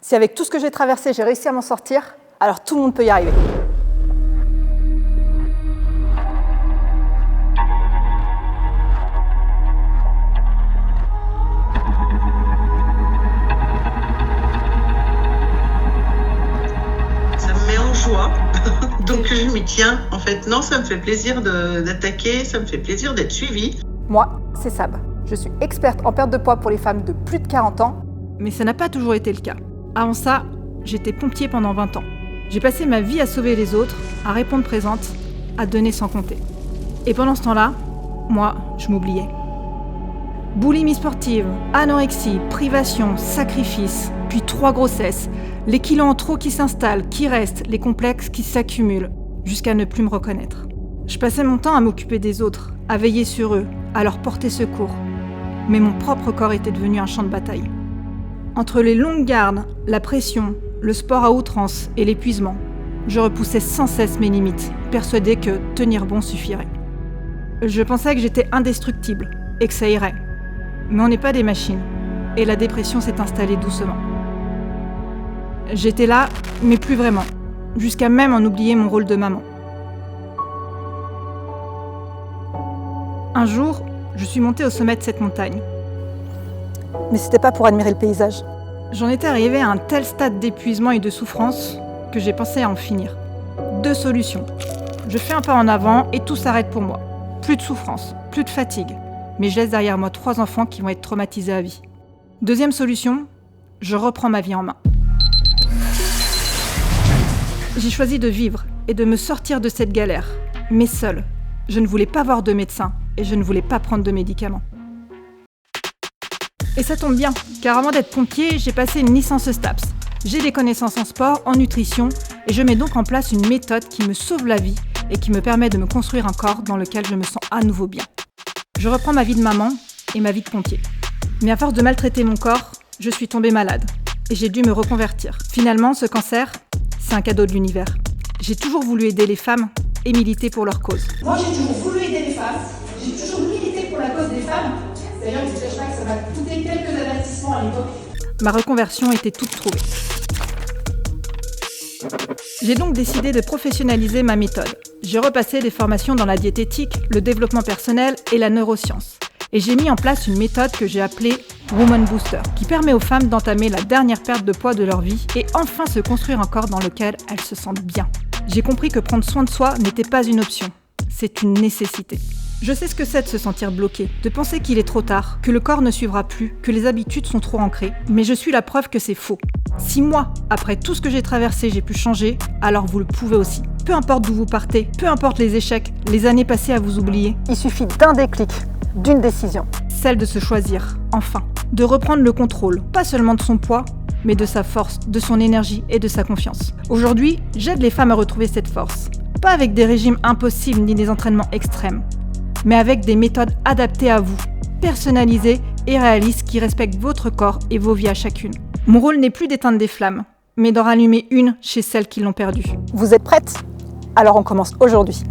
Si avec tout ce que j'ai traversé, j'ai réussi à m'en sortir, alors tout le monde peut y arriver. Ça me met en joie, donc je m'y tiens. En fait, non, ça me fait plaisir d'attaquer, ça me fait plaisir d'être suivie. Moi, c'est Sab. Je suis experte en perte de poids pour les femmes de plus de 40 ans. Mais ça n'a pas toujours été le cas. Avant ça, j'étais pompier pendant 20 ans. J'ai passé ma vie à sauver les autres, à répondre présente, à donner sans compter. Et pendant ce temps-là, moi, je m'oubliais. Boulimie sportive, anorexie, privation, sacrifice, puis 3 grossesses, les kilos en trop qui s'installent, qui restent, les complexes qui s'accumulent, jusqu'à ne plus me reconnaître. Je passais mon temps à m'occuper des autres, à veiller sur eux, à leur porter secours. Mais mon propre corps était devenu un champ de bataille. Entre les longues gardes, la pression, le sport à outrance et l'épuisement, je repoussais sans cesse mes limites, persuadée que tenir bon suffirait. Je pensais que j'étais indestructible et que ça irait. Mais on n'est pas des machines, et la dépression s'est installée doucement. J'étais là, mais plus vraiment, jusqu'à même en oublier mon rôle de maman. Un jour, je suis montée au sommet de cette montagne. Mais c'était pas pour admirer le paysage. J'en étais arrivée à un tel stade d'épuisement et de souffrance que j'ai pensé à en finir. 2 solutions. Je fais un pas en avant et tout s'arrête pour moi. Plus de souffrance, plus de fatigue. Mais je laisse derrière moi 3 enfants qui vont être traumatisés à vie. Deuxième solution, je reprends ma vie en main. J'ai choisi de vivre et de me sortir de cette galère, mais seule. Je ne voulais pas voir de médecin et je ne voulais pas prendre de médicaments. Et ça tombe bien, car avant d'être pompier, j'ai passé une licence STAPS. J'ai des connaissances en sport, en nutrition, et je mets donc en place une méthode qui me sauve la vie et qui me permet de me construire un corps dans lequel je me sens à nouveau bien. Je reprends ma vie de maman et ma vie de pompier. Mais à force de maltraiter mon corps, je suis tombée malade et j'ai dû me reconvertir. Finalement, ce cancer, c'est un cadeau de l'univers. J'ai toujours voulu aider les femmes et militer pour leur cause. Moi, j'ai toujours voulu aider les femmes, j'ai toujours milité pour la cause des femmes. D'ailleurs, je ne cache pas que ça m'a coûté quelques avertissements à l'époque. Ma reconversion était toute trouvée. J'ai donc décidé de professionnaliser ma méthode. J'ai repassé des formations dans la diététique, le développement personnel et la neuroscience. Et j'ai mis en place une méthode que j'ai appelée Woman Booster, qui permet aux femmes d'entamer la dernière perte de poids de leur vie et enfin se construire un corps dans lequel elles se sentent bien. J'ai compris que prendre soin de soi n'était pas une option, c'est une nécessité. Je sais ce que c'est de se sentir bloqué, de penser qu'il est trop tard, que le corps ne suivra plus, que les habitudes sont trop ancrées, mais je suis la preuve que c'est faux. Si moi, après tout ce que j'ai traversé, j'ai pu changer, alors vous le pouvez aussi. Peu importe d'où vous partez, peu importe les échecs, les années passées à vous oublier. Il suffit d'un déclic, d'une décision. Celle de se choisir, enfin. De reprendre le contrôle, pas seulement de son poids, mais de sa force, de son énergie et de sa confiance. Aujourd'hui, j'aide les femmes à retrouver cette force. Pas avec des régimes impossibles ni des entraînements extrêmes, mais avec des méthodes adaptées à vous, personnalisées et réalistes qui respectent votre corps et vos vies à chacune. Mon rôle n'est plus d'éteindre des flammes, mais d'en rallumer une chez celles qui l'ont perdue. Vous êtes prêtes ? Alors on commence aujourd'hui.